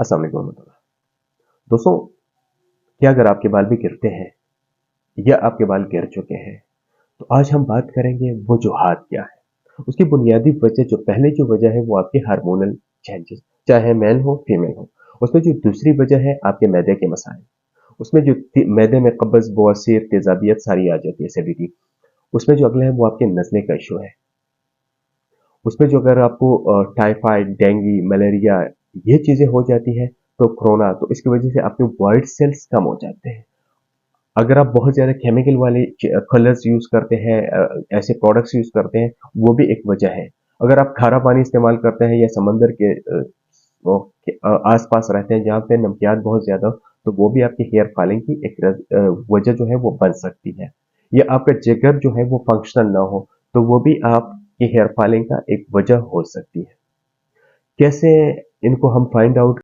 अस्सलाम वालेकुम रहमतुल्लाह। दोस्तों, क्या अगर आपके बाल भी गिरते हैं या आपके बाल गिर चुके हैं, तो आज हम बात करेंगे वजूहात क्या है। उसकी बुनियादी वजह, जो पहले जो वजह है वो आपके हार्मोनल चेंजेस, चाहे मेल हो फीमेल हो। उसमें जो दूसरी वजह है आपके मैदे के मसाइल। उसमें जो मैदे में कब्ज, बवासीर, तेजाबियत सारी आ जाती है, एसिडिटी। उसमें जो अगला है वो आपके नज़ले का इशू है। उसमें जो अगर आपको टाइफाइड, डेंगू, मलेरिया ये चीजें हो जाती है, तो कोरोना, तो इसकी वजह से आपके व्हाइट सेल्स कम हो जाते हैं। अगर आप बहुत ज्यादा केमिकल वाले कलर्स यूज करते हैं, ऐसे प्रोडक्ट्स यूज करते हैं, वो भी एक वजह है। अगर आप खारा पानी इस्तेमाल करते हैं या समंदर के आसपास रहते हैं जहाँ पे नमकियात बहुत ज्यादा हो, तो वो भी आपकी हेयर फॉलिंग की एक वजह जो है वो बन सकती है। या आपका जिगर जो है वो फंक्शनल ना हो, तो वो भी आपकी हेयर फॉलिंग का एक वजह हो सकती है। कैसे इनको हम फाइंड आउट